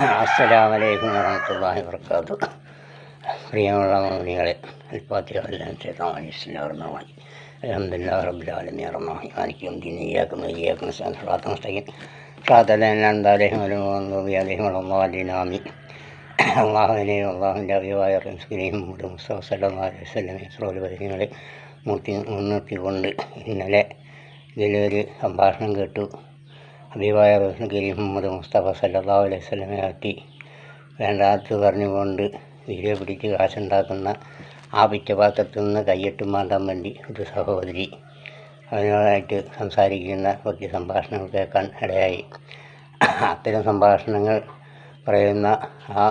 അസ്സലാമു അലൈക്കും വറഹ്മത്തുള്ളാഹി വബറകാതുഹു. പ്രിയമുള്ള മുഅ്മിനീങ്ങളെ, അൽഫാത്തിഹ. അൽഹംദുലില്ലാഹി റബ്ബിൽ ആലമീൻ റഹ്മാനിർ മാലികി യൗമിദ്ദീൻ ഇയ്യാക നഅ്ബുദു വഇയ്യാക നസ്തഈൻ സിറാത്തൽ മുസ്തഖീം സിറാത്തൽ ലദീന അൻഅംത അലൈഹിം ഗൈറിൽ മഗ്ദൂബി അലൈഹിം വലദ്ദാലിൻ. ആമീൻ. അള്ളാഹുവിൻ്റെ അഭിവായ റസൂലിനെയും മുസ്തഫ സല്ലല്ലാഹു അലൈഹി വസല്ലം ഇസ്രോലുപരികളെ മുൻനിർത്തിക്കൊണ്ട് ഇന്നലെ ഇതിലൊരു സംഭാഷണം കേട്ടു. ഹബീബായ റസൂൽ കരീം മുഹമ്മദ് മുസ്തഫ സല്ലല്ലാഹു അലൈഹി വസല്ലമയെ പറ്റി വേണ്ടാത്ത് പറഞ്ഞുകൊണ്ട് വീഡിയോ പിടിച്ച് കാശുണ്ടാക്കുന്ന ആ പിച്ചപാത്രത്തിൽ നിന്ന് കയ്യെട്ടും മാറ്റാൻ വേണ്ടി ഒരു സഹോദരി അതിനോടായിട്ട് സംസാരിക്കുന്ന കുറച്ച് സംഭാഷണങ്ങൾ കേൾക്കാൻ ഇടയായി. അത്തരം സംഭാഷണങ്ങൾ പറയുന്ന ആ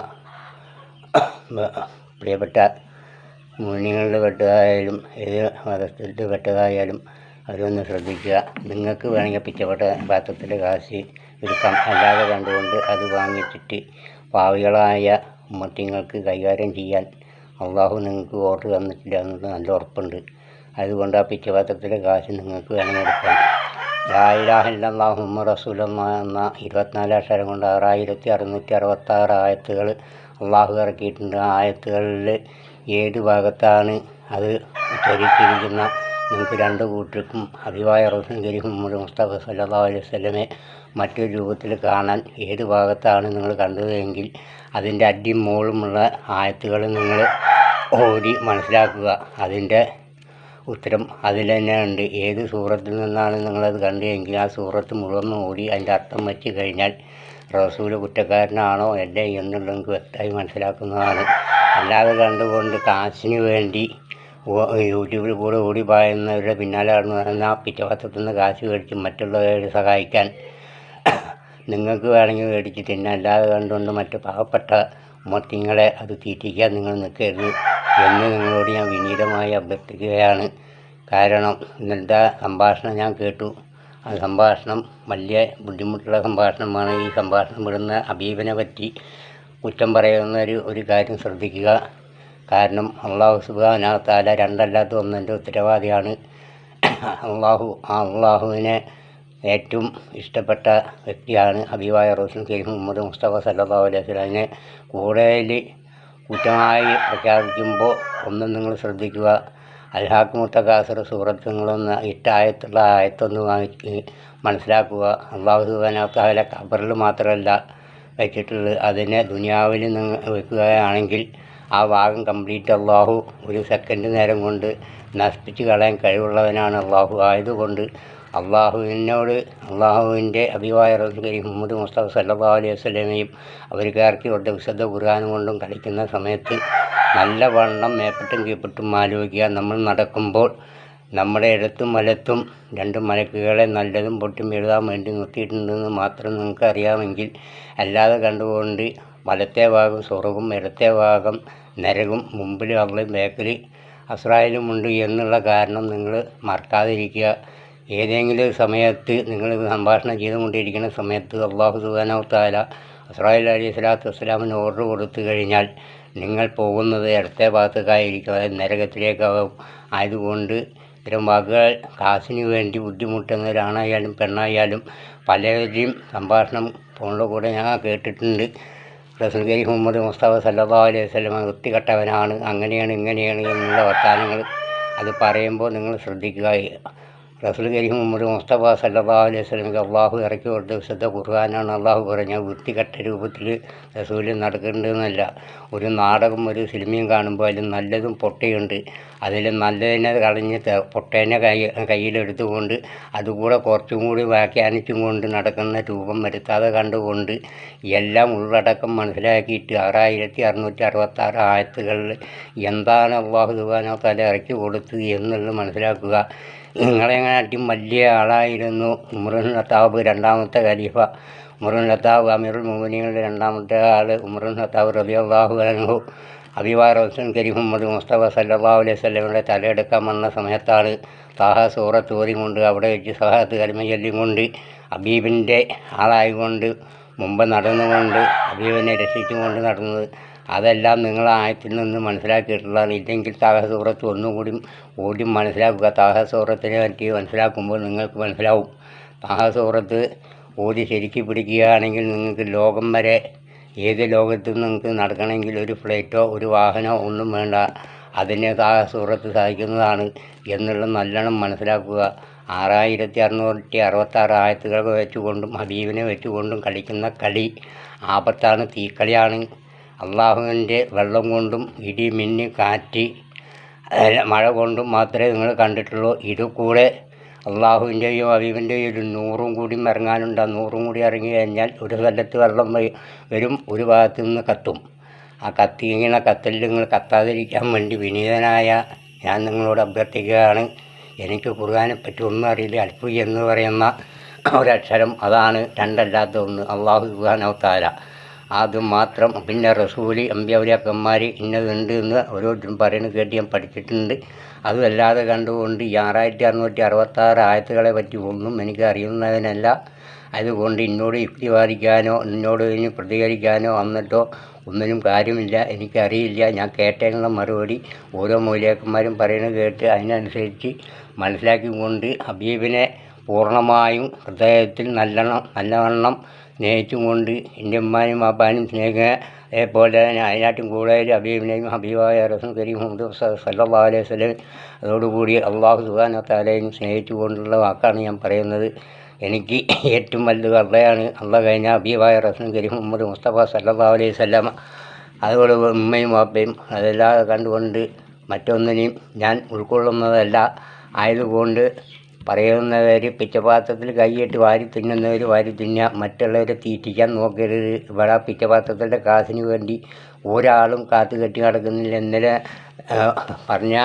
പ്രിയപ്പെട്ട മുഅ്മിനീങ്ങളിൽ പെട്ടതായാലും ഏത് മതത്തിൽ പെട്ടതായാലും അതൊന്ന് ശ്രദ്ധിക്കുക. നിങ്ങൾക്ക് വേണമെങ്കിൽ പിച്ചപ്പെട്ട പാത്രത്തിൻ്റെ കാശ് എടുക്കാം, അല്ലാതെ കണ്ടുകൊണ്ട് അത് വാങ്ങിച്ചിട്ട് പാവികളായ ഉമ്മത്തിങ്ങൾക്ക് കൈകാര്യം ചെയ്യാൻ അള്ളാഹു നിങ്ങൾക്ക് ഓർഡർ തന്നിട്ടില്ല എന്നത് നല്ല ഉറപ്പുണ്ട്. അതുകൊണ്ട് ആ പിച്ചപാത്രത്തിലെ കാശ് നിങ്ങൾക്ക് വേണമെങ്കിൽ എടുക്കാം. ലാ ഇലാഹ ഇല്ലല്ലാഹു മുഹമ്മദുർ റസൂലുള്ളാഹ് എന്ന 24 അക്ഷരം കൊണ്ട് 6666 ആയത്തുകൾ അള്ളാഹു ഇറക്കിയിട്ടുണ്ട്. ആ ആയത്തുകളിൽ ഏത് ഭാഗത്താണ് അത് ഉദ്ധരിച്ചിരിക്കുന്ന നിങ്ങൾക്ക് രണ്ട് കൂട്ടർക്കും ഹബീബായ റസൂൽ കരീം മുഹമ്മദ് മുസ്തഫ സല്ലല്ലാഹു അലൈഹി വസല്ലമയെ മറ്റൊരു രൂപത്തിൽ കാണാൻ ഏത് ഭാഗത്താണ് നിങ്ങൾ കണ്ടതെങ്കിൽ അതിൻ്റെ അടിയും മോളുമുള്ള ആയത്തുകൾ നിങ്ങൾ ഓടി മനസ്സിലാക്കുക. അതിൻ്റെ ഉത്തരം അതിൽ തന്നെ ഉണ്ട്. ഏത് സൂറത്തിൽ നിന്നാണ് നിങ്ങളത് കണ്ടതെങ്കിൽ ആ സൂറത്ത് മുഴുവൻ ഓടി അതിൻ്റെ അർത്ഥം വെച്ച് കഴിഞ്ഞാൽ റസൂൽ കുറ്റക്കാരനാണോ അല്ലേ എന്നുള്ളത് നിങ്ങൾക്ക് വ്യക്തമായി മനസ്സിലാക്കുന്നതാണ്. അല്ലാതെ കണ്ടുകൊണ്ട് കാശിന് വേണ്ടി യൂട്യൂബിൽ കൂടെ ഓടി പായുന്നവരുടെ പിന്നാലെ നടന്ന് ആ പിച്ചപാത്രത്തിൽ നിന്ന് കാശ് മേടിച്ച് മറ്റുള്ളവരെ സഹായിക്കാൻ നിങ്ങൾക്ക് വേണമെങ്കിൽ മേടിച്ച് തിന്നെ, അല്ലാതെ കണ്ടുകൊണ്ട് മറ്റ് പാവപ്പെട്ട ഉമ്മത്തിങ്ങളെ അത് തീറ്റിക്കാൻ നിങ്ങൾ നിൽക്കരുത് എന്ന് നിങ്ങളോട് ഞാൻ വിനീതമായി അഭ്യർത്ഥിക്കുകയാണ്. കാരണം ഇന്നത്തെ സംഭാഷണം ഞാൻ കേട്ടു. ആ സംഭാഷണം വലിയ ബുദ്ധിമുട്ടുള്ള സംഭാഷണമാണ്. ഈ സംഭാഷണം വിടുന്ന ഹബീബിനെ പറ്റി കുറ്റം പറയുന്ന ഒരു കാര്യം ശ്രദ്ധിക്കുക. കാരണം അള്ളാഹു സുബ്ഹാനഹു വ തആല രണ്ടല്ലാത്ത ഒന്നിൻ്റെ ഉത്തരവാദിയാണ്. അള്ളാഹുവിനെ ഏറ്റവും ഇഷ്ടപ്പെട്ട വ്യക്തിയാണ് ഹബീബായ റസൂൽ കരീം മുഹമ്മദ് മുസ്തഫ സല്ലല്ലാഹു അലൈഹി വസല്ലം. അതിനെ കൂടുതൽ കുറ്റമായി പ്രഖ്യാപിക്കുമ്പോൾ ഒന്നും നിങ്ങൾ ശ്രദ്ധിക്കുക. അൽഹാക്കുമുത്ത തകാസുർ സൂറത്ത് നിങ്ങളൊന്ന് 8 ആയത്തുള്ള ആയത്തൊന്ന് മനസ്സിലാക്കുക. അള്ളാഹു സുബ്ഹാനഹു വ തആല ഖബറിൽ മാത്രമല്ല വെച്ചിട്ടുള്ളത്, അതിനെ ദുനിയാവിൽ നിങ്ങൾ വെക്കുകയാണെങ്കിൽ ആ ഭാഗം കംപ്ലീറ്റ് അള്ളാഹു ഒരു സെക്കൻഡ് നേരം കൊണ്ട് നശിപ്പിച്ച് കളയാൻ കഴിവുള്ളവനാണ് അള്ളാഹു. ആയതുകൊണ്ട് അള്ളാഹുവിൻ്റെ ഹബീബായ റസൂൽ കരീം മുഹമ്മദ് മുസ്തഫ സല്ലല്ലാഹു അലൈഹി വസല്ലമയും അവർക്ക് കൊടുത്ത വിശുദ്ധ ഖുർആൻ കൊണ്ടും കളിക്കുന്ന സമയത്ത് നല്ലവണ്ണം മേപ്പെട്ടും കീഴ്പ്പെട്ടും ആലോചിക്കുക. നമ്മൾ നടക്കുമ്പോൾ നമ്മുടെ ഇടത്തും വലത്തും 2 മലക്കുകളെ നല്ലതും പൊട്ടും എഴുതാൻ വേണ്ടി നിർത്തിയിട്ടുണ്ടെന്ന് മാത്രം നിങ്ങൾക്ക് അറിയാമെങ്കിൽ, അല്ലാതെ കണ്ടുകൊണ്ട് വലത്തെ ഭാഗം സ്വർഗ്ഗവും ഇടത്തെ ഭാഗം നരകവും മുമ്പിൽ അള്ളയും ബേക്കിൽ അസ്രായേലുമുണ്ട് എന്നുള്ള കാരണം നിങ്ങൾ മറക്കാതിരിക്കുക. ഏതെങ്കിലും സമയത്ത് നിങ്ങൾ സംഭാഷണം ചെയ്തുകൊണ്ടിരിക്കുന്ന സമയത്ത് അള്ളാഹു സുബ്ഹാനഹു വ തആല അസ്രായേൽ അലൈഹി സ്വലാത്തു വസ്സലാമിന് ഓർഡർ കൊടുത്തു കഴിഞ്ഞാൽ നിങ്ങൾ പോകുന്നത് ഇടത്തെ ഭാഗത്തേക്കായിരിക്കും, അതായത് നരകത്തിലേക്കാവും. ആയതുകൊണ്ട് ഇത്തരം വാക്കുകൾ കാശിന് വേണ്ടി ബുദ്ധിമുട്ടുന്നവരാണായാലും പെണ്ണായാലും പലരുടെയും സംഭാഷണം ഫോണിൻ്റെ കൂടെ ഞാൻ കേട്ടിട്ടുണ്ട്. റസൂൽ കരീം മുഹമ്മദ് മുസ്തഫ സല്ലല്ലാഹു അലൈഹി വസല്ലം വൃത്തികെട്ടവനാണ്, അങ്ങനെയാണ് ഇങ്ങനെയാണ് എന്നുള്ള വർത്തമാനങ്ങൾ അത് പറയുമ്പോൾ നിങ്ങൾ ശ്രദ്ധിക്കുക. റസൂൽ കരീം മുഹമ്മദ് മുസ്തഫ സല്ലല്ലാഹു അലൈഹി വസല്ലമക്ക് അള്ളാഹു ഇറക്കി കൊടുത്ത വിശുദ്ധ ഖുർആനാണ്. അള്ളാഹു പറഞ്ഞ വൃത്തികെട്ട രൂപത്തിൽ റസൂൽ നടക്കേണ്ടതെന്നല്ല. ഒരു നാടകം ഒരു സിനിമയും കാണുമ്പോൾ അതിൽ നല്ലതും പൊട്ടയുണ്ട്. അതിൽ നല്ലതിനെ കളഞ്ഞ് പൊട്ടേനെ കയ്യിലെടുത്തുകൊണ്ട് അതുകൂടെ കുറച്ചും കൂടി വ്യാഖ്യാനിച്ചും കൊണ്ട് നടക്കുന്ന രൂപം വരുത്താതെ കണ്ടുകൊണ്ട് എല്ലാം ഉള്ളടക്കം മനസ്സിലാക്കിയിട്ട് 6666 ആയത്തുകളിൽ എന്താണ് അള്ളാഹു സുബ്ഹാനഹു വ തആല ഇറക്കി കൊടുത്തത് എന്നുള്ളത് മനസ്സിലാക്കുക. നിങ്ങളെങ്ങാട്ടും വലിയ ആളായിരുന്നു ഉമറുൽ ഖത്താബ്, രണ്ടാമത്തെ ഖലീഫ ഉമറുൽ ഖത്താബ്, അമീറുൽ മുഅ്മിനീങ്ങളുടെ രണ്ടാമത്തെ ആൾ ഉമറുൽ ഖത്താബ് റളിയല്ലാഹു അൻഹു. ഹബീബായ റസൂൽ കരീം മുഹമ്മദ് മുസ്തഫ സല്ലല്ലാഹു അലൈഹി വസല്ലമയുടെ തലയെടുക്കാൻ വന്ന സമയത്താണ് താഹ സൂറത്ത് ഓതിക്കൊണ്ട് അവിടെ വെച്ച് സഹാത്ത് കലിമ ചൊല്ലിക്കൊണ്ട് ഹബീബിൻ്റെ ആളായിക്കൊണ്ട് മുമ്പ് നടന്നുകൊണ്ട് ഹബീബിനെ രക്ഷിച്ചുകൊണ്ട് നടന്നത്. അതെല്ലാം നിങ്ങൾ ആയത്തിൽ നിന്ന് മനസ്സിലാക്കിയിട്ടുള്ളതാണ്. ഇല്ലെങ്കിൽ താഹ സൂറത്ത് ഒന്നുകൂടി ഓടി മനസ്സിലാക്കുക. താഹ സൂറത്തിനെ പറ്റി മനസ്സിലാക്കുമ്പോൾ നിങ്ങൾക്ക് മനസ്സിലാവും. താഹ സൂറത്ത് ഓതി ശരിക്ക് പിടിക്കുകയാണെങ്കിൽ നിങ്ങൾക്ക് ലോകം വരെ ഏത് ലോകത്ത് നിങ്ങൾക്ക് നടക്കണമെങ്കിൽ ഒരു ഫ്ലൈറ്റോ ഒരു വാഹനമോ ഒന്നും വേണ്ട, അതിന് സൂറത്ത് സാധിക്കുന്നതാണ് എന്നുള്ളത് നല്ലോണം മനസ്സിലാക്കുക. 6666 ആയത്തുകൾ വെച്ചുകൊണ്ടും ഹബീബിനെ വെച്ചുകൊണ്ടും കളിക്കുന്ന കളി ആപത്താണ്, തീക്കളിയാണ്. അള്ളാഹുവിൻ്റെ വെള്ളം കൊണ്ടും ഇടി മിന്നി കാറ്റ് മഴ കൊണ്ടും മാത്രമേ നിങ്ങൾ കണ്ടിട്ടുള്ളൂ. ഇത് കൂടെ അള്ളാഹുവിൻ്റെയും ഹബീബിൻ്റെയും ഒരു നൂറും കൂടി ഇറങ്ങാനുണ്ട്. ആ നൂറും കൂടി ഇറങ്ങി കഴിഞ്ഞാൽ ഒരു സ്ഥലത്ത് വെള്ളം വരും, ഒരു ഭാഗത്ത് നിന്ന് കത്തും. ആ കത്തിങ്ങനെ കത്തലിൽ നിങ്ങൾ കത്താതിരിക്കാൻ വേണ്ടി വിനീതനായ ഞാൻ നിങ്ങളോട് അഭ്യർത്ഥിക്കുകയാണ്. എനിക്ക് ഖുർആനെപ്പറ്റി ഒന്നും അറിയില്ല. അൽഫു എന്ന് പറയുന്ന ഒരക്ഷരം, അതാണ് രണ്ടല്ലാത്ത ഒന്ന്, അള്ളാഹു സുബ്ഹാനഹു വ തആല. അത് മാത്രം. പിന്നെ റസൂല് അമ്പിയാക്കന്മാർ ഇന്നതുണ്ട് എന്ന് ഓരോരുത്തരും പറയുന്നത് കേട്ട് ഞാൻ പഠിച്ചിട്ടുണ്ട്. അതുമല്ലാതെ കണ്ടുകൊണ്ട് ഈ 6666 ആയത്തുകളെ പറ്റി ഒന്നും എനിക്ക് അറിയുന്നതിനല്ല. അതുകൊണ്ട് എന്നോട് യുക്തിവാദിക്കാനോ എന്നോട് ഇനി പ്രതികരിക്കാനോ വന്നിട്ടോ ഒന്നിനും കാര്യമില്ല. എനിക്കറിയില്ല. ഞാൻ കേട്ടതിനുള്ള മറുപടി ഓരോ മൗലിയാക്കന്മാരും പറയുന്നത് കേട്ട് അതിനനുസരിച്ച് മനസ്സിലാക്കിക്കൊണ്ട് ഹബീബിനെ പൂർണ്ണമായും ഹൃദയത്തിൽ നല്ലവണ്ണം സ്നേഹിച്ചും കൊണ്ട് എൻ്റെ ഉമ്മാനും വാപ്പാനും സ്നേഹിക്കുക. അതേപോലെ തന്നെ അതിനായിട്ടും കൂടുതൽ ഹബീബിനെയും ഹബീബായ റസൂൽ കരീം മുഹമ്മദ് സല്ലല്ലാഹു അലൈഹി വസല്ലം അതോടുകൂടി അള്ളാഹു സുബ്ഹാനഹു വ തആലയും സ്നേഹിച്ചു കൊണ്ടുള്ള വാക്കാണ് ഞാൻ പറയുന്നത്. എനിക്ക് ഏറ്റവും വലുത് അള്ളയാണ്. അള്ള കഴിഞ്ഞാൽ ഹബീബായ റസൂൽ കരീം മുഹമ്മദ് മുസ്തഫ സല്ലല്ലാഹു അലൈഹി വസല്ലം, അതുപോലെ ഉമ്മയും വാപ്പയും, അതെല്ലാതെ കണ്ടുകൊണ്ട് മറ്റൊന്നിനെയും ഞാൻ ഉൾക്കൊള്ളുന്നതല്ല. ആയതുകൊണ്ട് പറയുന്നവർ പിച്ചപാത്രത്തിൽ കൈയിട്ട് വാരി തിന്നുന്നവർ വാരി തിന്നുക, മറ്റുള്ളവരെ തീറ്റിക്കാൻ നോക്കരുത്. ഇവിടെ പിച്ചപാത്രത്തിൻ്റെ കാശിന് വേണ്ടി ഒരാളും കാത്തു കെട്ടി നടക്കുന്നില്ല. ഇന്നലെ പറഞ്ഞ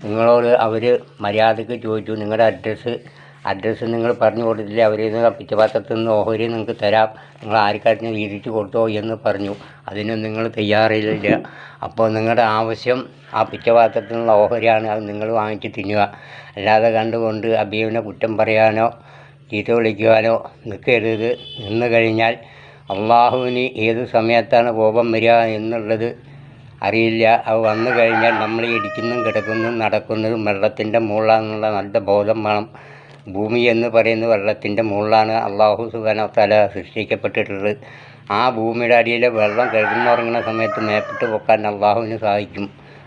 നിങ്ങളോട് അവർ മര്യാദയ്ക്ക് ചോദിച്ചു, നിങ്ങളുടെ അഡ്രസ്സ് നിങ്ങൾ പറഞ്ഞു കൊടുത്തില്ല. അവർ പിച്ചപാത്രത്തിൽ നിന്ന് ഓഹരി നിങ്ങൾക്ക് തരാം, നിങ്ങൾ ആർക്കാട്ടിന് വീതിച്ച് കൊടുത്തോ എന്ന് പറഞ്ഞു. അതിന് നിങ്ങൾ തയ്യാറില്ല. അപ്പോൾ നിങ്ങളുടെ ആവശ്യം ആ പിച്ചപാത്രത്തിൽ നിന്നുള്ള ഓഹരിയാണ്, അത് നിങ്ങൾ വാങ്ങിച്ച് തിന്നുക. അല്ലാതെ കണ്ടുകൊണ്ട് ഹബീബിനെ കുറ്റം പറയാനോ ചീത്ത വിളിക്കുവാനോ നിൽക്കരുത്. നിന്ന് കഴിഞ്ഞാൽ അള്ളാഹുവിന് ഏത് സമയത്താണ് കോപം വരിക എന്നുള്ളത് അറിയില്ല. അത് വന്നു കഴിഞ്ഞാൽ നമ്മൾ ഇടിക്കുന്നതും കിടക്കുന്നതും നടക്കുന്നതും വെള്ളത്തിൻ്റെ മുകളിലാണെന്നുള്ള നല്ല ബോധം വേണം. ഭൂമി എന്ന് പറയുന്നത് വെള്ളത്തിൻ്റെ മുകളിലാണ് അള്ളാഹു സുബ്ഹാനഹു വ തആല സൃഷ്ടിക്കപ്പെട്ടിട്ടുള്ളത്. ആ ഭൂമിയുടെ അടിയിലെ വെള്ളം കിടന്നുറങ്ങുന്ന സമയത്ത് മേപ്പിട്ട് പൊക്കാൻ അള്ളാഹുവിന് സാധിക്കും.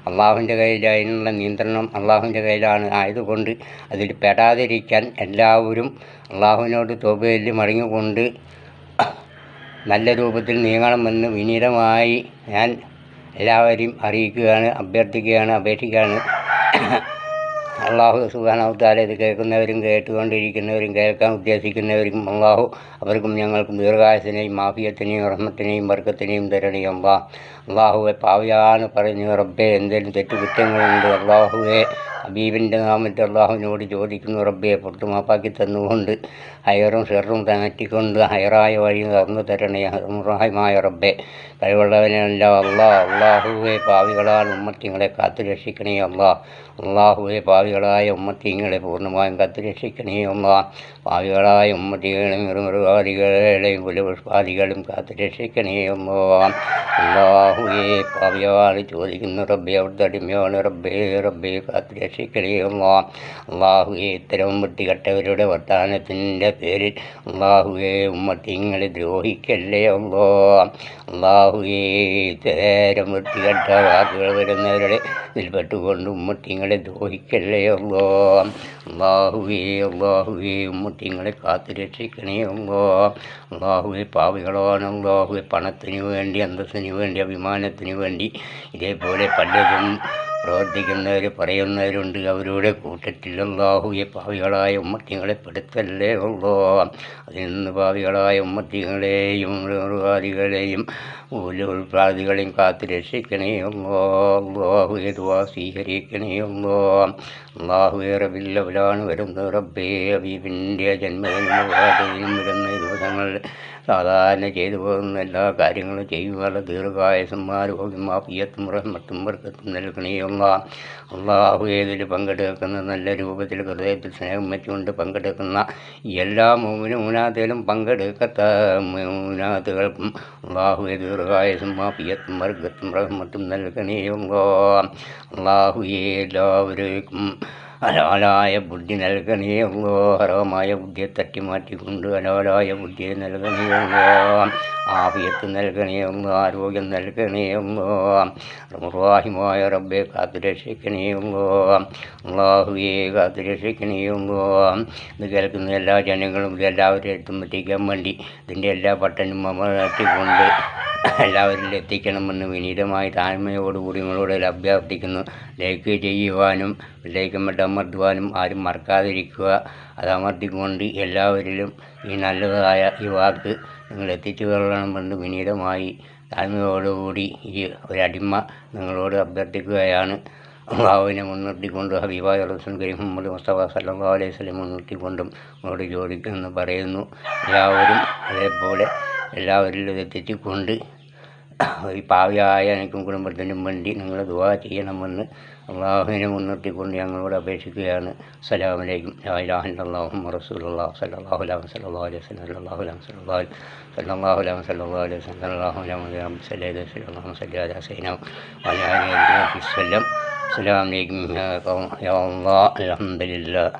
അള്ളാഹുവിൻ്റെ കയ്യിൽ അതിനുള്ള നിയന്ത്രണം അള്ളാഹുവിൻ്റെ കയ്യിലാണ്. ആയതുകൊണ്ട് അതിൽ പെടാതിരിക്കാൻ എല്ലാവരും അള്ളാഹുവിനോട് തൗബ ചൊല്ലി മടങ്ങിക്കൊണ്ട് നല്ല രൂപത്തിൽ നീങ്ങണമെന്ന് വിനീതമായി ഞാൻ എല്ലാവരെയും അറിയിക്കുകയാണ്, അഭ്യർത്ഥിക്കുകയാണ്, അപേക്ഷിക്കുകയാണ്. അള്ളാഹു സുബ്ഹാനഹു വ തആല ഇത് കേൾക്കുന്നവരും കേട്ടുകൊണ്ടിരിക്കുന്നവരും കേൾക്കാൻ ഉദ്ദേശിക്കുന്നവർക്കും അള്ളാഹു അവർക്കും ഞങ്ങൾക്കും ദീർഘായുസ്സിനെയും ആഫിയത്തിനെയും റഹ്മത്തിനെയും ബർക്കത്തിനെയും തരണേ. അള്ളാഹുവെ പാവിയാണ് പറഞ്ഞു റബ്ബേ, എന്തെങ്കിലും തെറ്റുകുറ്റങ്ങളുണ്ട് അള്ളാഹുവെ ഹബീബിൻ്റെ നാമത്തിൽ അള്ളാഹുവിനോട് ചോദിക്കുന്നു റബ്ബെ, പുറത്തു മാപ്പാക്കി തന്നുകൊണ്ട് ഹയറും ഷെറും തനറ്റിക്കൊണ്ട് ഹയറായ വഴി തുറന്നു തരണേ റഹീമായ റബ്ബെ. കഴിവുള്ളവനല്ല അള്ളാഹുവെ പാവികളാൽ ഉമ്മത്തിങ്ങളെ കാത്തു രക്ഷിക്കണേ അള്ളാഹുവെ പാവികളായ ഉമ്മത്തിങ്ങളെ പൂർണ്ണമായും കാത്തു രക്ഷിക്കണേ പാവികളായ ഉമ്മത്തികളെയും മൃഗാദികളെയും കുലപുഷ്പാദികളും കാത്തു രക്ഷിക്കണേ അള്ളാഹുവെ പാവിയാണ് ചോദിക്കുന്നു റബ്ബെ, അവിടുത്തെ അടിമയാണ് റബ്ബെ കാത്തു രക്ഷിക്കണേ അള്ളാഹുവെ. ഇത്തരം വൃത്തികെട്ടവരുടെ വർത്തമാനത്തിൻ്റെ പേരിൽ അള്ളാഹുവെ ഉമ്മത്തിങ്ങളെ ദ്രോഹിക്കല്ലേ അള്ളാഹുവെ. ഇത്തരം വൃത്തികെട്ട വാക്കുകൾ വരുന്നവരുടെ ഇതിൽപ്പെട്ടുകൊണ്ട് ഉമ്മത്തിങ്ങളെ ദ്രോഹിക്കല്ലേ അള്ളാഹുവെ ഉമ്മത്തിങ്ങളെ കാത്തു രക്ഷിക്കണേ അള്ളാഹുവെ. പാവികളാണ് അള്ളാഹുവെ, പണത്തിന് വേണ്ടി അന്തസ്സിന് വേണ്ടി അഭിമാനത്തിന് വേണ്ടി ഇതേപോലെ പലതും പ്രവർത്തിക്കുന്നവർ പറയുന്നവരുണ്ട്. അവരുടെ കൂട്ടത്തിൽ അള്ളാഹുവെ പാവികളായ ഉമ്മത്തിങ്ങളെ പെടുത്തല്ലേ അതിൽ നിന്ന് പാവികളായ ഉമ്മത്തിങ്ങളെയും മൃഗാദികളെയും ഉൽപ്പാദികളെയും കാത്തു രക്ഷിക്കണേ അള്ളാഹുവെ. ദുആ സ്വീകരിക്കണേ അള്ളാഹുവെ. റബീഉൽ വരുന്നത് റബ്ബേ, ഹബീബിൻ്റെ ജന്മദിനം വരുന്ന ദിവസങ്ങളിൽ സാധാരണ ചെയ്തു പോകുന്ന എല്ലാ കാര്യങ്ങളും ചെയ്യുവാനുള്ള ദീർഘായുസ്സും ആരോഗ്യം ആഫിയത്തും റഹ്മത്തും ബർക്കത്തും നൽകണേ അള്ളാഹുവെ. ഇതിൽ പങ്കെടുക്കുന്ന നല്ല രൂപത്തിൽ ഹൃദയത്തിൽ സ്നേഹം വെച്ചുകൊണ്ട് പങ്കെടുക്കുന്ന എല്ലാ മുഅ്മിനീങ്ങളിലും പങ്കെടുക്കാത്ത മുഅ്മിനാത്തുകൾക്കും അള്ളാഹുവെ ദീർഘായുസ്സും ആഫിയത്തും ബർക്കത്തും റഹ്മത്തും നൽകണേ അള്ളാഹുവെ. എല്ലാവർക്കും ഹലാലായ ബുദ്ധി നൽകണേ അല്ലോ. ഹറാമായ ബുദ്ധിയെ തട്ടിമാറ്റിക്കൊണ്ട് ഹലാലായ ബുദ്ധിയെ നൽകണേ അല്ലോ. ആഫിയത്ത് നൽകണേ അല്ലോ. ആരോഗ്യം നൽകണേ അല്ലോ. റഹ്മാനുമായ റബ്ബെ കാത്തുരക്ഷിക്കണേ അല്ലോ. അല്ലാഹുവേ കാത്തുരക്ഷിക്കണേ അല്ലോ. ഇത് കേൾക്കുന്ന എല്ലാ ജനങ്ങളും ഇതെല്ലാവരും എത്തുമ്പോഴത്തേക്കാൻ വേണ്ടി ഇതിൻ്റെ എല്ലാ ബട്ടനും അമർത്തിക്കൊണ്ട് എല്ലാവരിലും എത്തിക്കണമെന്ന് വിനീതമായി താഴ്മയോടുകൂടി നിങ്ങളോട് അഭ്യർത്ഥിക്കുന്നു. ലൈക്ക് ചെയ്യുവാനും ലൈക്ക് അമർത്തുവാനും ആരും മറക്കാതിരിക്കുക. അത് അമർത്തിക്കൊണ്ട് എല്ലാവരിലും ഈ നല്ലതായ ഈ വാക്ക് നിങ്ങൾ എത്തിച്ചു കൊള്ളണമെന്ന് വിനീതമായി താഴ്മയോടുകൂടി ഈ ഒരടിമ നിങ്ങളോട് അഭ്യർത്ഥിക്കുകയാണ്. അള്ളാഹുവിനെ മുൻനിർത്തിക്കൊണ്ട് ഹബീബായ റസൂൽ കരീം മുഹമ്മദ് മുസ്തഫ സല്ലല്ലാഹു അലൈഹി വസല്ലം മുൻനിർത്തിക്കൊണ്ടും നിങ്ങളോട് ചോദിക്കുമെന്ന് പറയുന്നു. എല്ലാവരും അതേപോലെ എല്ലാവരിലും എത്തിച്ചുകൊണ്ട് ഈ പാവിയായ എനിക്കും കുടുംബത്തിനും വേണ്ടി നിങ്ങൾ ദുആ ചെയ്യണമെന്ന് അള്ളാഹുവിനെ മുൻനിർത്തിക്കൊണ്ട് ഞങ്ങളോട് അപേക്ഷിക്കുകയാണ്. അസ്സലാമു അലൈക്കും. ലാ ഇലാഹ ഇല്ലല്ലാഹു മുഹമ്മദുർ റസൂലുള്ളാഹി സ്വല്ലല്ലാഹു അലൈഹി വസല്ലം സല്ലല്ലാഹു അലൈഹി വസല്ലം സല്ലല്ലാഹു അലൈഹി വസല്ലം സല്ലല്ലാഹു അലൈഹി വസല്ലം സല്ലല്ലാഹു അലൈഹി വസല്ലം സല്ലല്ലാഹു അലൈഹി വസല്ലം അസ്സലാമു അലൈക്കും യാ അല്ലാഹ് അൽഹംദുലില്ലാഹ്.